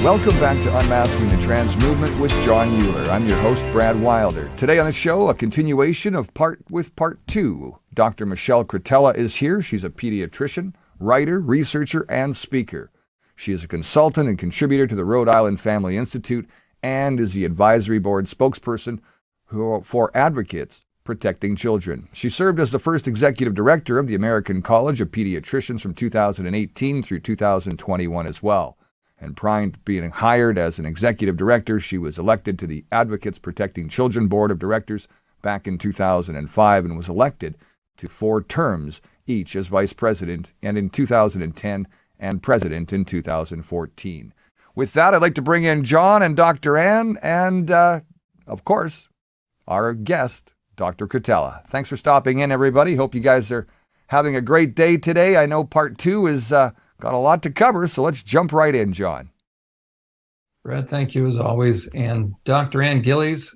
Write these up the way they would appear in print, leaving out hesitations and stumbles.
Welcome back to Unmasking the Trans Movement with Jon Uhler. I'm your host, Brad Wilder. Today on the show, a continuation of part 2. Dr. Michelle Cretella is here. She's a pediatrician, writer, researcher, and speaker. She is a consultant and contributor to the Rhode Island Family Institute and is the advisory board spokesperson for Advocates Protecting Children. She served as the first executive director of the American College of Pediatricians from 2018 through 2021 as well. And prior to being hired as an executive director, she was elected to the Advocates Protecting Children Board of Directors back in 2005 and was elected to 4 terms each as vice president and in 2010 and president in 2014. With that, I'd like to bring in Jon and Dr. Ann and, of course, our guest, Dr. Cretella. Thanks for stopping in, everybody. Hope you guys are having a great day today. I know part 2 is got a lot to cover, so let's jump right in, Jon. Brad, thank you as always. And Dr. Ann Gillies,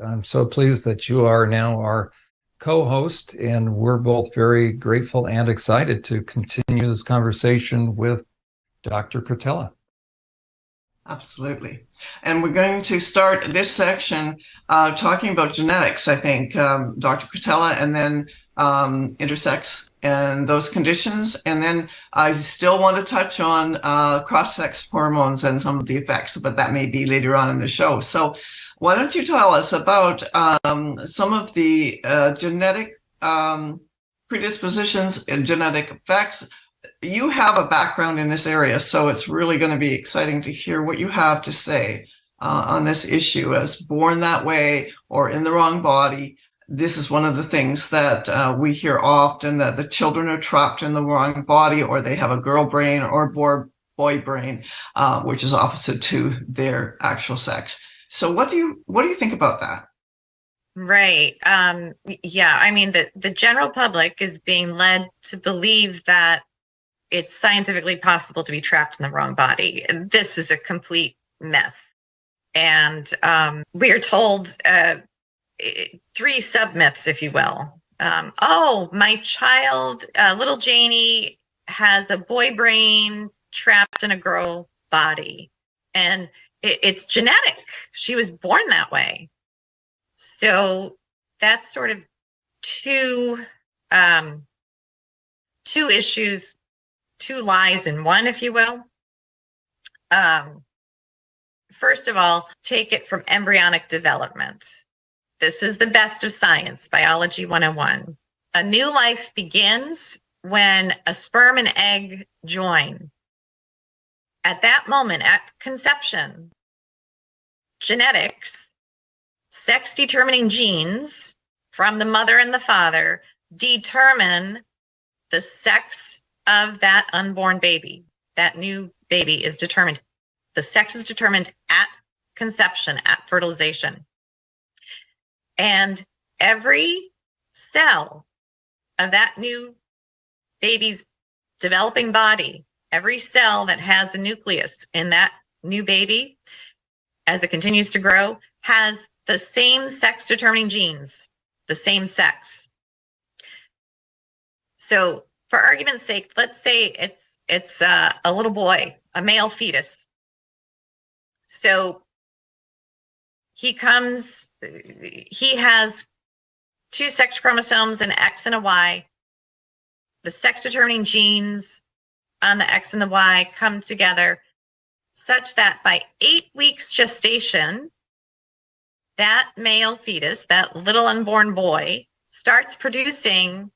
I'm so pleased that you are now our co-host, and we're both very grateful and excited to continue this conversation with Dr. Cretella. Absolutely. And we're going to start this section talking about genetics, I think, Dr. Cretella, and then intersex and those conditions. And then I still want to touch on cross-sex hormones and some of the effects, but that may be later on in the show. So why don't you tell us about some of the genetic predispositions and genetic effects? You have a background in this area, so it's really going to be exciting to hear what you have to say on this issue as born that way or in the wrong body. This is one of the things that we hear often, that the children are trapped in the wrong body, or they have a girl brain or boy brain, which is opposite to their actual sex. So what do you think about that? Right. Yeah. I mean, the general public is being led to believe that it's scientifically possible to be trapped in the wrong body. This is a complete myth. And we are told 3 sub-myths, if you will. My child, little Janie, has a boy brain trapped in a girl body. And it's genetic. She was born that way. So that's sort of two issues, 2 lies in one, if you will. First of all, take it from embryonic development. This is the best of science, biology 101. A new life begins when a sperm and egg join. At that moment, at conception, genetics, sex-determining genes from the mother and the father determine the sex of that unborn baby. That new baby is determined. The sex is determined at conception, at fertilization. And every cell of that new baby's developing body, every cell that has a nucleus in that new baby, as it continues to grow, has the same sex-determining genes, the same sex. So, for argument's sake, let's say it's a little boy, a male fetus. So he has 2 sex chromosomes, an X and a Y. The sex-determining genes on the X and the Y come together such that by 8 weeks gestation, that male fetus, that little unborn boy, starts producing.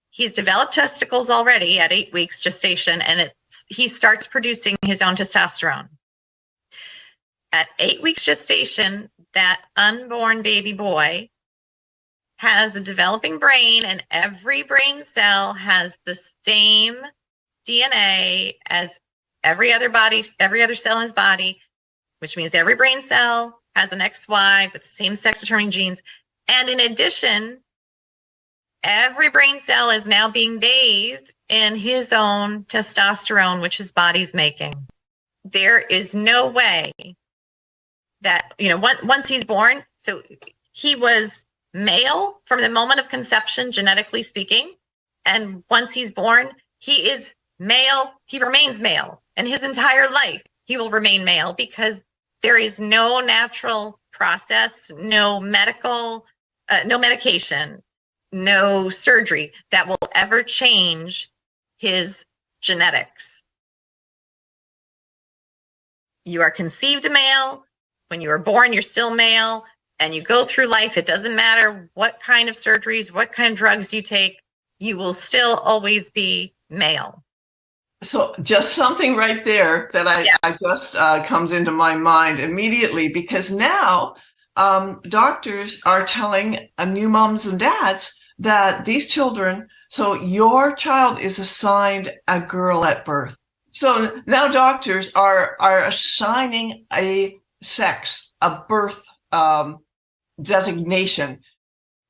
He's developed testicles already at 8 weeks gestation, and he starts producing his own testosterone. At 8 weeks gestation, that unborn baby boy has a developing brain, and every brain cell has the same DNA as every other cell in his body, which means every brain cell has an XY with the same sex-determining genes. And in addition, every brain cell is now being bathed in his own testosterone, which his body's making. There is no way that, once he's born, so he was male from the moment of conception, genetically speaking. And once he's born, he is male. He remains male. And his entire life, he will remain male, because there is no natural process, no medication, no surgery that will ever change his genetics. You are conceived a male. When you are born, you're still male, and you go through life. It doesn't matter what kind of surgeries, what kind of drugs you take, you will still always be male. So just something right there that I just comes into my mind immediately, because now doctors are telling new moms and dads that these children, so your child is assigned a girl at birth. So now doctors are assigning a sex, a birth designation.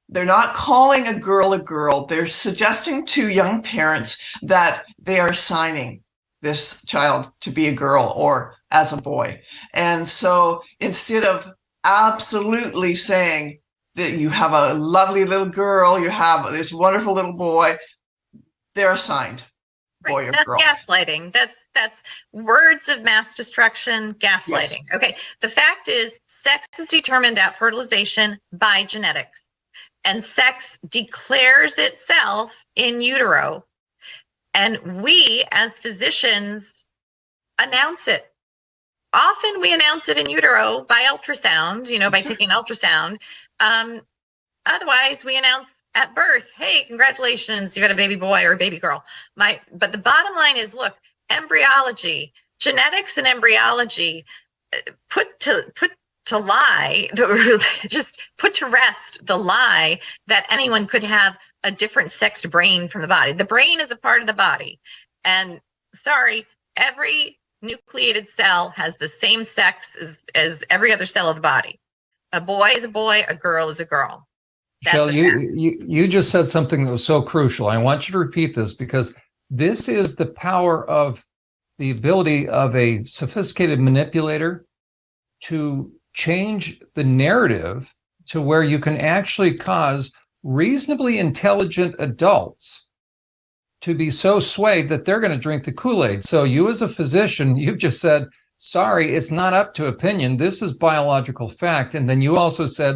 They're not calling a girl. They're suggesting to young parents that they are assigning this child to be a girl or as a boy. And so instead of absolutely saying that you have a lovely little girl, you have this wonderful little boy, they're assigned boy or that's girl. Gaslighting. That's words of mass destruction, gaslighting. Yes. Okay. The fact is, sex is determined at fertilization by genetics, and sex declares itself in utero. And we, as physicians, announce it. Often we announce it in utero by ultrasound, by taking ultrasound. Otherwise, we announce at birth, hey, congratulations, you got a baby boy or a baby girl. But the bottom line is, look, embryology, genetics and embryology, put to lie, just put to rest the lie that anyone could have a different sexed brain from the body. The brain is a part of the body. And sorry, every nucleated cell has the same sex as every other cell of the body. A boy is a boy, a girl is a girl. Michelle, you just said something that was so crucial. I want you to repeat this, because this is the power of the ability of a sophisticated manipulator to change the narrative to where you can actually cause reasonably intelligent adults to be so swayed that they're going to drink the Kool-Aid. So you, as a physician, you've just said, sorry, it's not up to opinion. This is biological fact. And then you also said,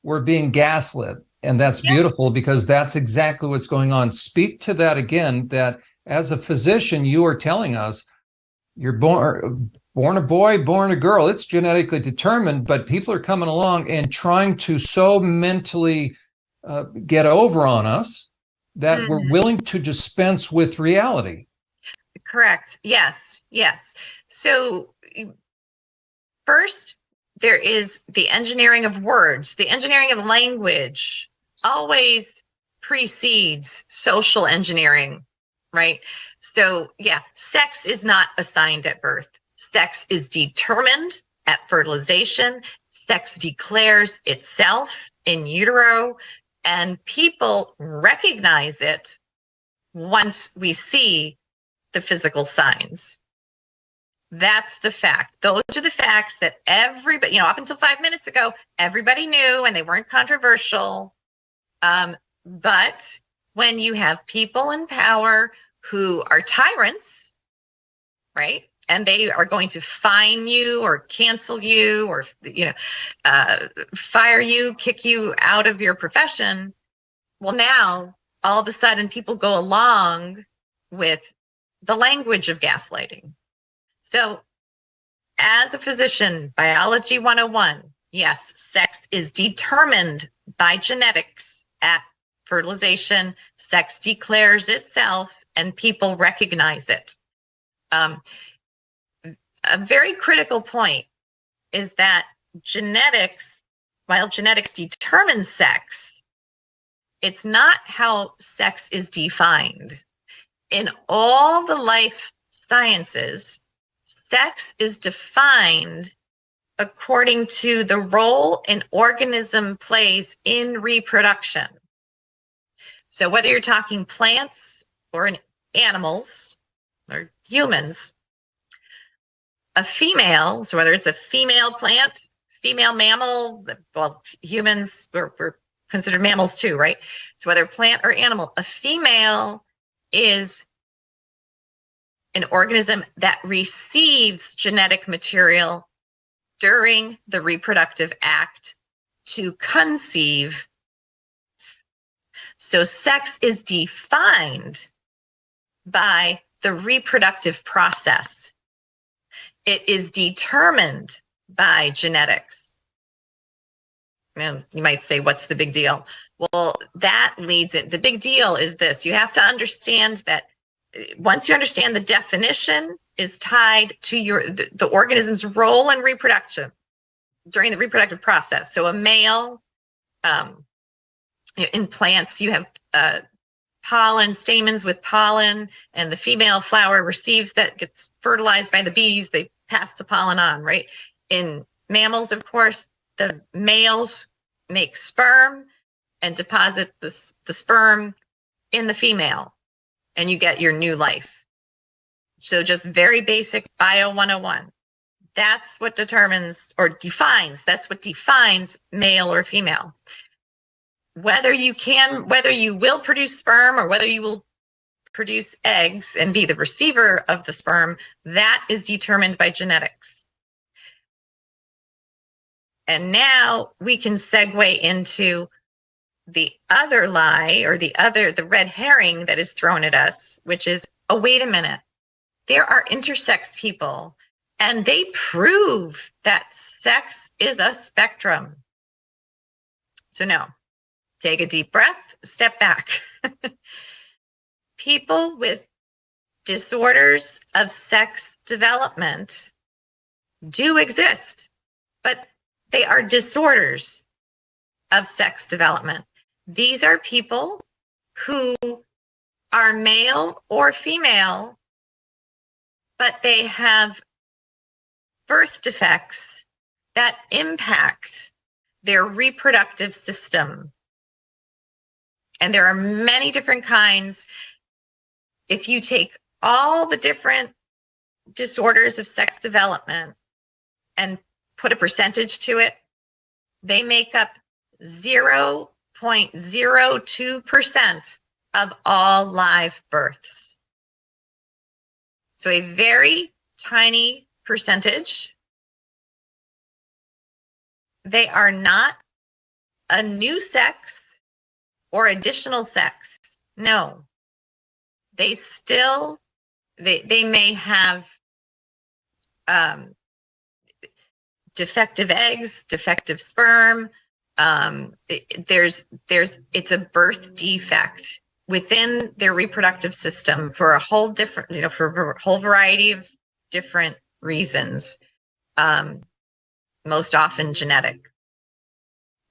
we're being gaslit. And that's beautiful, because that's exactly what's going on. Speak to that again, that as a physician, you are telling us you're born a boy, born a girl. It's genetically determined, but people are coming along and trying to so mentally get over on us that we're willing to dispense with reality. Correct. Yes. So first, there is the engineering of words. The engineering of language always precedes social engineering, right? So sex is not assigned at birth. Sex is determined at fertilization. Sex declares itself in utero, and people recognize it once we see the physical signs. That's the fact. Those are the facts that everybody, up until 5 minutes ago, everybody knew, and they weren't controversial. But when you have people in power who are tyrants, right? And they are going to fine you or cancel you or, fire you, kick you out of your profession. Well, now all of a sudden people go along with the language of gaslighting. So as a physician, biology 101, yes, sex is determined by genetics at fertilization. Sex declares itself and people recognize it. A very critical point is that while genetics determines sex, it's not how sex is defined. In all the life sciences, sex is defined according to the role an organism plays in reproduction. So whether you're talking plants or animals or humans, a female, so whether it's a female plant, female mammal, well, humans, we're considered mammals too, right? So whether plant or animal, a female is an organism that receives genetic material during the reproductive act to conceive. So sex is defined by the reproductive process. It is determined by genetics. And you might say, what's the big deal? Well, that leads it. The big deal is this. You have to understand that once you understand the definition is tied to the organism's role in reproduction during the reproductive process. So a male, in plants, you have pollen, stamens with pollen, and the female flower receives that, gets fertilized by the bees. They pass the pollen on, right? In mammals, of course, the males make sperm and deposit the sperm in the female, and you get your new life. So just very basic Bio 101. That's what determines or defines, that's what defines male or female. Whether you will produce sperm or whether you will produce eggs and be the receiver of the sperm, that is determined by genetics. And now we can segue into the other lie, or the red herring that is thrown at us, which is, oh, wait a minute. There are intersex people, and they prove that sex is a spectrum. So no, take a deep breath, step back. People with disorders of sex development do exist, but they are disorders of sex development. These are people who are male or female, but they have birth defects that impact their reproductive system. And there are many different kinds. If you take all the different disorders of sex development and put a percentage to it, they make up 0.02% of all live births. So a very tiny percentage. They are not a new sex or additional sex. No. They may have defective eggs, defective sperm. It's a birth defect within their reproductive system for a whole different, for a whole variety of different reasons. Most often genetic,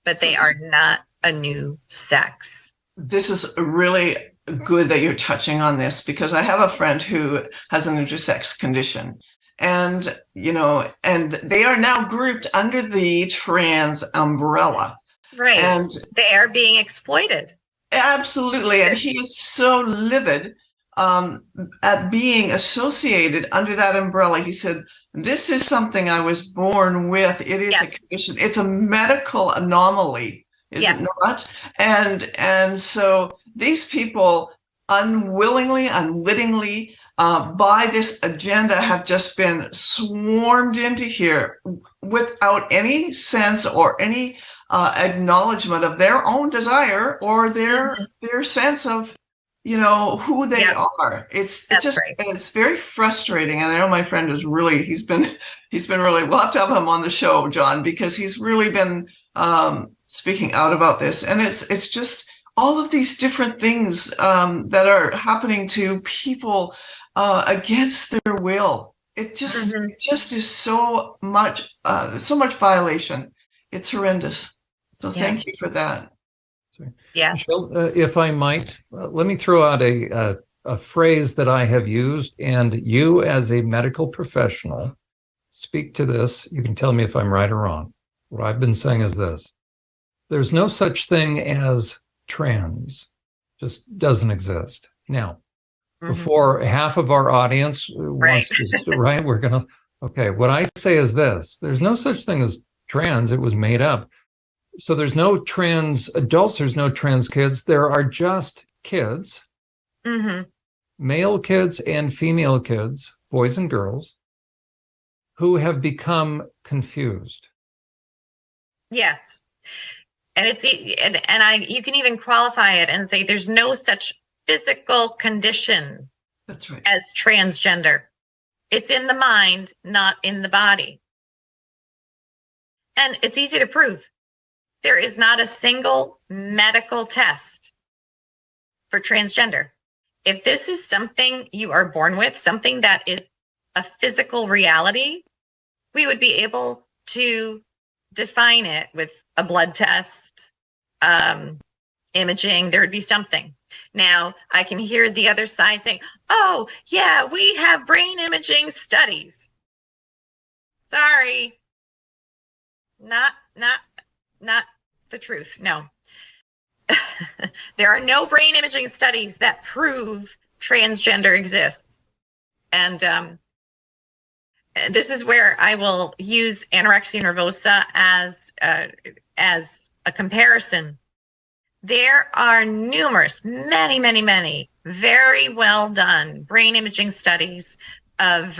but they are not a new sex. This is really good that you're touching on this, because I have a friend who has an intersex condition, and they are now grouped under the trans umbrella. Right. And they are being exploited. Absolutely. And he is so livid at being associated under that umbrella. He said, this is something I was born with. It is a condition. It's a medical anomaly, is it not? And so these people unwillingly, unwittingly, by this agenda have just been swarmed into here without any sense or any acknowledgement of their own desire or their sense of who they are. It's very frustrating. And I know my friend is really, he's been really, we'll have to have him on the show, John, because he's really been speaking out about this. And it's just all of these different things that are happening to people against their will. It just is so much violation. It's horrendous. So thank you for that. Yes. Michelle, if I might, let me throw out a phrase that I have used, and you as a medical professional speak to this. You can tell me if I'm right or wrong. What I've been saying is this. There's no such thing as trans. Just doesn't exist. Now, before half of our audience wants to, right, we're going to, okay, what I say is this. There's no such thing as trans. It was made up. So there's no trans adults, there's no trans kids. There are just kids. male kids and female kids, boys and girls, who have become confused. Yes. And you can even qualify it and say there's no such physical condition That's right. as transgender. It's in the mind, not in the body. And it's easy to prove. There is not a single medical test for transgender. If this is something you are born with, something that is a physical reality, we would be able to define it with a blood test, imaging. There would be something. Now, I can hear the other side saying, oh, yeah, we have brain imaging studies. Sorry. Not the truth. No. There are no brain imaging studies that prove transgender exists. And this is where I will use anorexia nervosa as a comparison. There are numerous, many very well done brain imaging studies of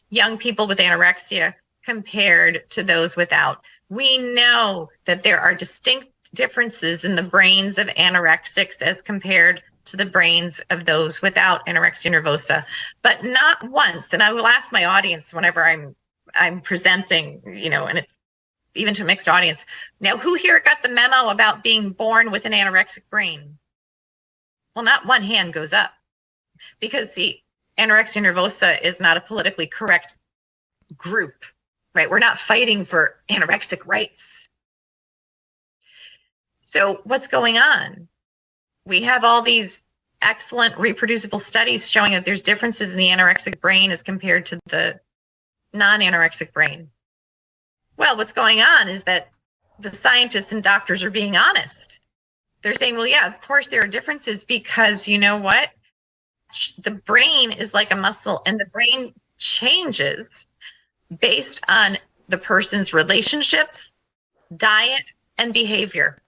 young people with anorexia compared to those without. We know that there are distinct differences in the brains of anorexics as compared to the brains of those without anorexia nervosa, but not once. And I will ask my audience whenever I'm presenting, and it's even to a mixed audience. Now, who here got the memo about being born with an anorexic brain? Well, not one hand goes up, because see, anorexia nervosa is not a politically correct group, right? We're not fighting for anorexic rights. So what's going on? We have all these excellent reproducible studies showing that there's differences in the anorexic brain as compared to the non-anorexic brain. Well, what's going on is that the scientists and doctors are being honest. They're saying, well, yeah, of course there are differences, because you know what? The brain is like a muscle, and the brain changes based on the person's relationships, diet, and behavior.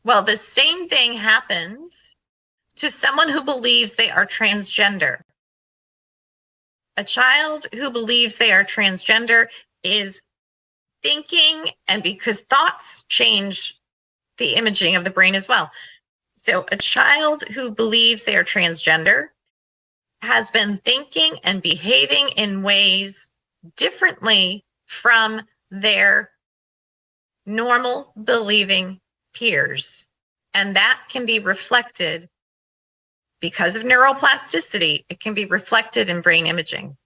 Well, the same thing happens to someone who believes they are transgender. A child who believes they are transgender is thinking, and because thoughts change the imaging of the brain as well. So a child who believes they are transgender has been thinking and behaving in ways differently from their normal believing peers. And that can be reflected, because of neuroplasticity, it can be reflected in brain imaging.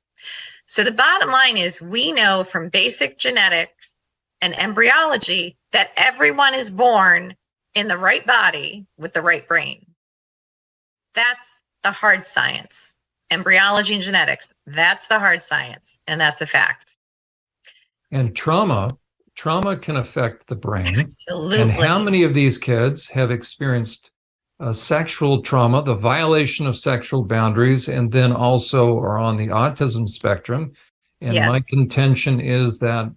So the bottom line is, we know from basic genetics and embryology that everyone is born in the right body with the right brain. That's the hard science. Embryology and genetics, that's the hard science, and that's a fact. And trauma can affect the brain. Absolutely. And how many of these kids have experienced sexual trauma, the violation of sexual boundaries, and then also are on the autism spectrum? And Yes. My contention is that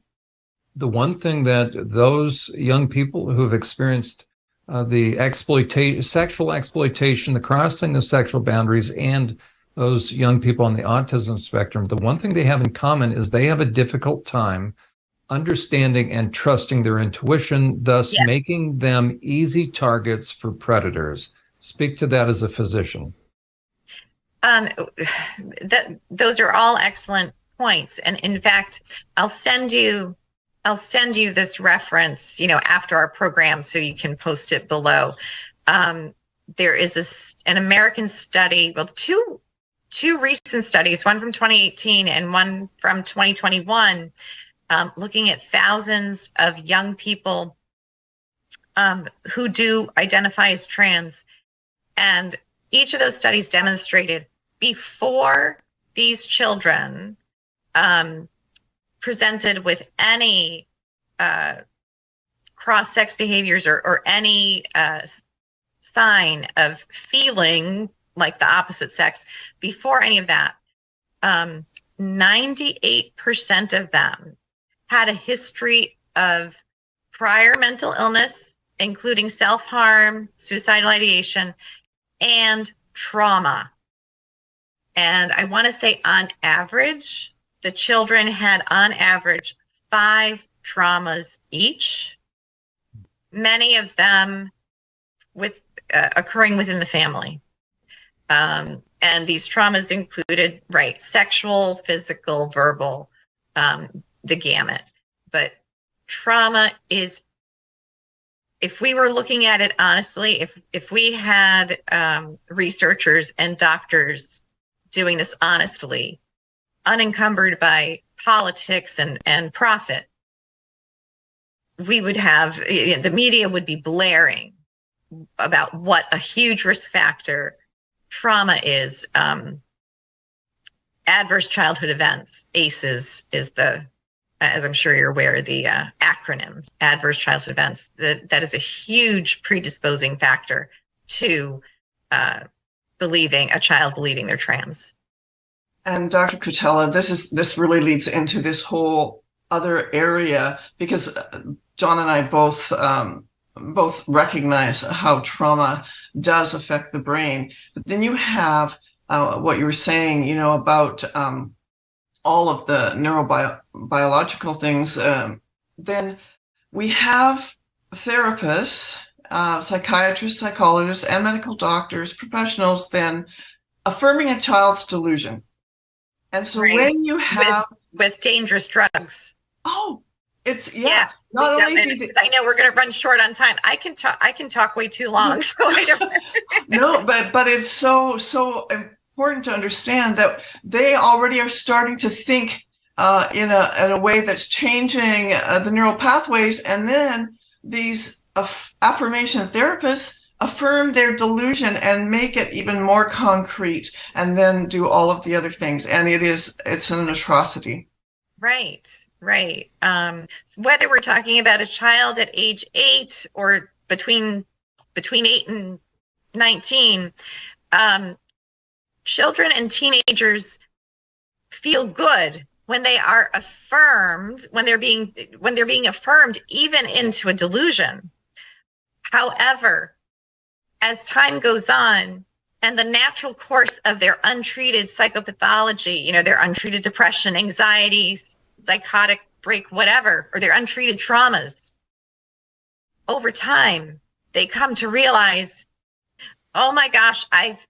the one thing that those young people who have experienced the sexual exploitation, the crossing of sexual boundaries, and those young people on the autism spectrum, the one thing they have in common is they have a difficult time understanding and trusting their intuition, thus Yes. making them easy targets for predators. Speak to that as a physician. Those are all excellent points. And in fact, I'll send you this reference, after our program, so you can post it below. There is an American study, well, two recent studies, one from 2018 and one from 2021, looking at thousands of young people who do identify as trans. And each of those studies demonstrated, before these children presented with any cross-sex behaviors or any sign of feeling like the opposite sex, before any of that, 98% of them had a history of prior mental illness, including self-harm, suicidal ideation, and trauma. And I want to say on average, the children had on average 5 traumas each, many of them with occurring within the family. And these traumas included, right, sexual, physical, verbal, the gamut. But trauma is, if we were looking at it honestly, if we had researchers and doctors doing this honestly, unencumbered by politics and profit, we would have, the media would be blaring about what a huge risk factor trauma is. Adverse childhood events, ACEs is the, as I'm sure you're aware, the acronym, adverse childhood events. That is a huge predisposing factor to believing they're trans. And Dr. Cretella, this really leads into this whole other area, because John and I both recognize how trauma does affect the brain. But then you have what you were saying, about all of the neurobiological things. Then we have therapists, psychiatrists, psychologists, and medical doctors, professionals, then affirming a child's delusion. And so right. when you have with dangerous drugs. Oh, it's yeah. Not only I know we're going to run short on time. I can talk way too long, so I don't. No, but it's so important to understand that they already are starting to think in a way that's changing the neural pathways, and then these affirmation therapists affirm their delusion and make it even more concrete, and then do all of the other things, and it's an atrocity. Right. Whether we're talking about a child at age 8 or between 8 and 19, children and teenagers feel good when they are affirmed, when they're being affirmed even into a delusion. However, as time goes on and the natural course of their untreated psychopathology, their untreated depression, anxiety, psychotic break, whatever, or their untreated traumas, over time, they come to realize, oh my gosh, I've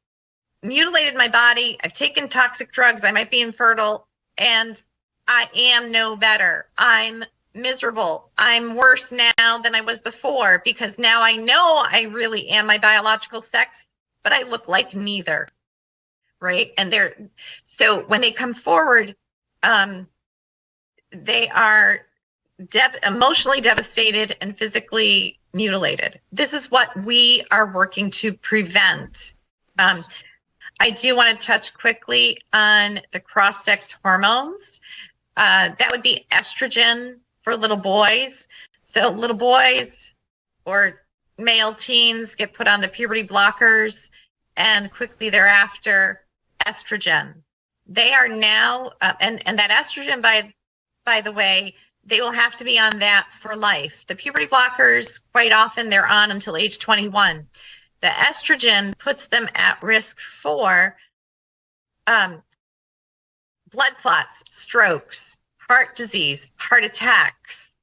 mutilated my body, I've taken toxic drugs, I might be infertile, and I am no better. I'm miserable. I'm worse now than I was before, because now I know I really am my biological sex, but I look like neither, right? And so when they come forward, they are emotionally devastated and physically mutilated. This is what we are working to prevent. I do want to touch quickly on the cross-sex hormones. That would be estrogen for little boys. So little boys or male teens get put on the puberty blockers, and quickly thereafter, estrogen. They are now, and that estrogen, by the way, they will have to be on that for life. The puberty blockers, quite often, they're on until age 21. The estrogen puts them at risk for blood clots, strokes, heart disease, heart attacks,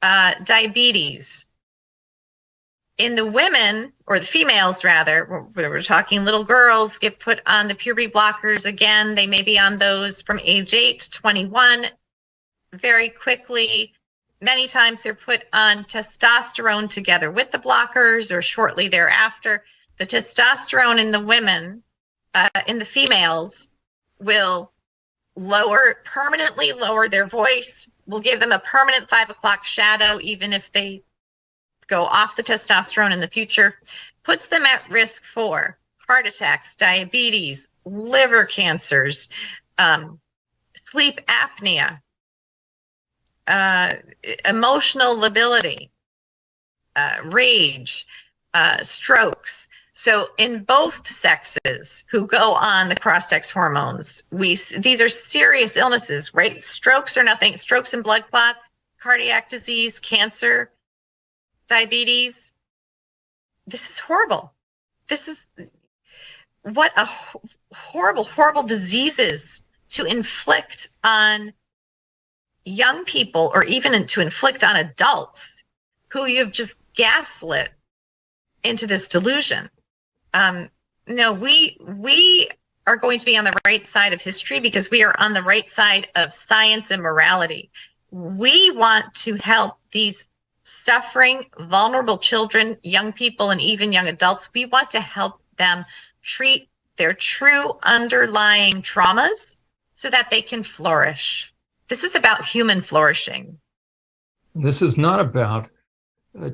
diabetes. In the women, or the females rather, we're talking little girls get put on the puberty blockers. Again, they may be on those from age 8 to 21 very quickly. Many times they're put on testosterone together with the blockers or shortly thereafter. The testosterone in the women, in the females, will permanently lower their voice, will give them a permanent 5 o'clock shadow, even if they go off the testosterone in the future, puts them at risk for heart attacks, diabetes, liver cancers, sleep apnea, emotional lability, rage, strokes. So in both sexes who go on the cross-sex hormones, these are serious illnesses, right? Strokes are nothing. Strokes and blood clots, cardiac disease, cancer, diabetes. This is horrible. This is what a horrible, horrible diseases to inflict on young people, or even to inflict on adults who you've just gaslit into this delusion. No, we are going to be on the right side of history because we are on the right side of science and morality. We want to help these suffering, vulnerable children, young people, and even young adults. We want to help them treat their true underlying traumas so that they can flourish. This is about human flourishing. This is not about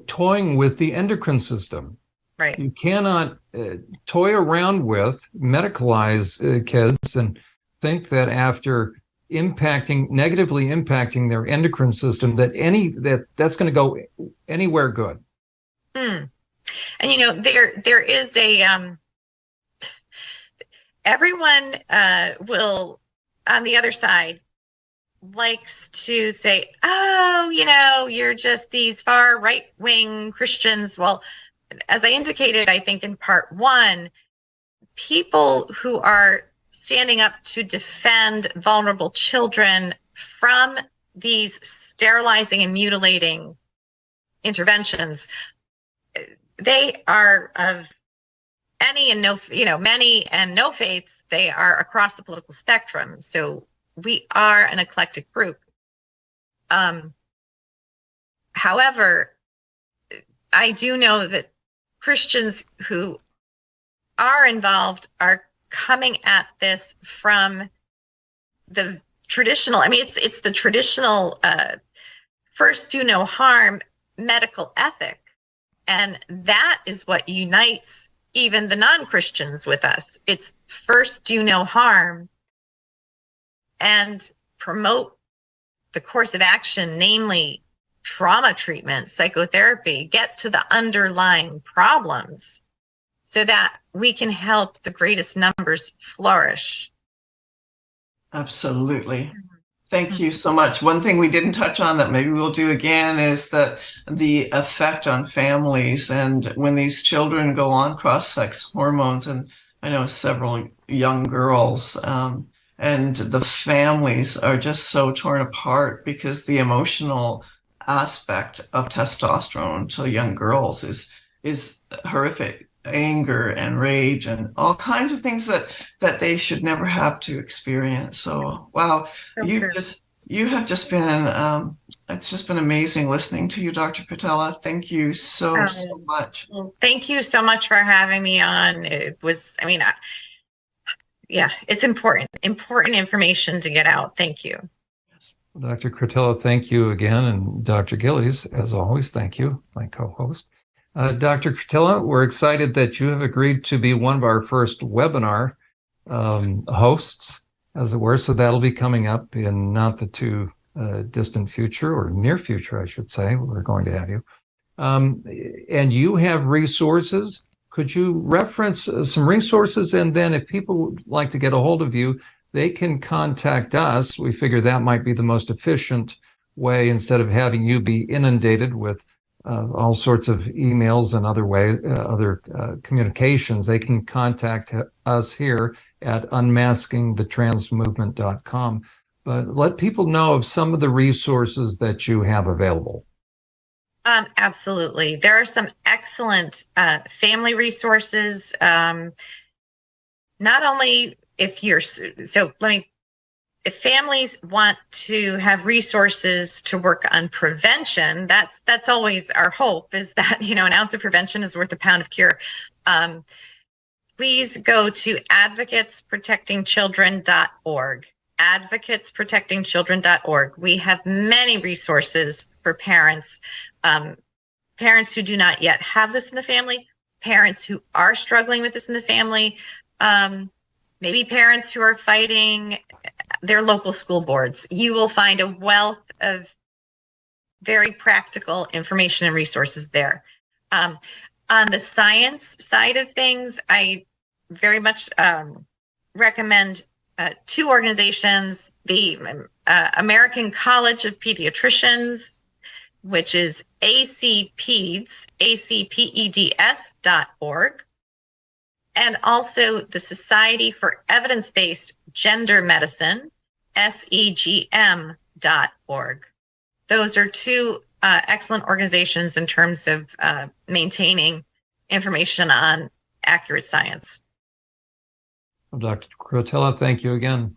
toying with the endocrine system. Right. You cannot toy around with, medicalize kids and think that after negatively impacting their endocrine system, that's going to go anywhere good. And there is a everyone will on the other side likes to say, oh, you're just these far right-wing Christians. Well, as I indicated, I think in part one, people who are standing up to defend vulnerable children from these sterilizing and mutilating interventions, they are of many and no faiths. They are across the political spectrum. So we are an eclectic group. However, I do know that Christians who are involved are coming at this from the traditional, it's the traditional first do no harm medical ethic. And that is what unites even the non-Christians with us. It's first do no harm and promote the course of action, namely trauma treatment, psychotherapy, get to the underlying problems so that we can help the greatest numbers flourish. Absolutely. Thank you so much. One thing we didn't touch on that maybe we'll do again is that the effect on families, and when these children go on cross-sex hormones, and I know several young girls, and the families are just so torn apart because the emotional aspect of testosterone to young girls is horrific. Anger and rage and all kinds of things that they should never have to experience. So wow, you have just been it's just been amazing listening to you, Dr. Cretella. Thank you so much. Well, thank you so much for having me on. It was, it's important information to get out. Thank you. Dr. Cretella, thank you again. And Dr. Gillies, as always, thank you, my co-host. Dr. Cretella, we're excited that you have agreed to be one of our first webinar hosts, as it were. So that'll be coming up in not the too distant future, or near future, I should say. We're going to have you. And you have resources. Could you reference some resources? And then if people would like to get a hold of you, they can contact us. We figure that might be the most efficient way, instead of having you be inundated with all sorts of emails and other communications. They can contact us here at UnMaskingTheTransMovement.com. But let people know of some of the resources that you have available. Absolutely. There are some excellent family resources. Not only if families want to have resources to work on prevention, that's always our hope, is that, an ounce of prevention is worth a pound of cure. Please go to advocatesprotectingchildren.org, advocatesprotectingchildren.org. We have many resources for parents, parents who do not yet have this in the family, parents who are struggling with this in the family, maybe parents who are fighting their local school boards. You will find a wealth of very practical information and resources there. On the science side of things, I very much recommend two organizations, the American College of Pediatricians, which is acpeds.org, and also the Society for Evidence-Based Gender Medicine, SEGM.org. Those are two excellent organizations in terms of maintaining information on accurate science. Well, Dr. Cretella, thank you again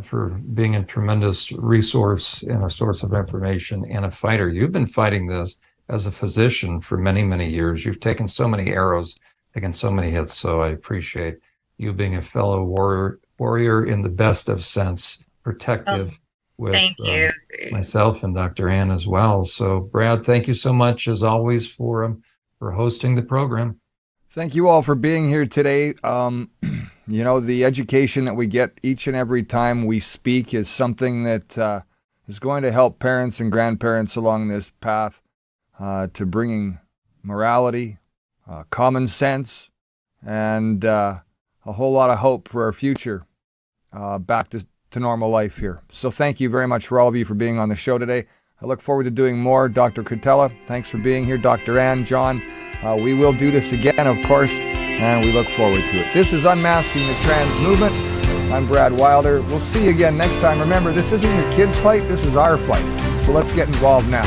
for being a tremendous resource and a source of information and a fighter. You've been fighting this as a physician for many, many years. You've taken so many arrows, taken so many hits, so I appreciate you being a fellow warrior in the best of sense, protective with thank you. Myself and Dr. Ann as well. So, Brad, thank you so much, as always, for hosting the program. Thank you all for being here today. You know, the education that we get each and every time we speak is something that is going to help parents and grandparents along this path to bringing morality, common sense, and a whole lot of hope for our future back to normal life here. So thank you very much for all of you for being on the show today. I look forward to doing more. Dr. Cretella, thanks for being here. Dr. Ann, John, we will do this again, of course, and we look forward to it. This is Unmasking the Trans Movement. I'm Brad Wilder. We'll see you again next time. Remember, this isn't your kids' fight. This is our fight. So let's get involved now.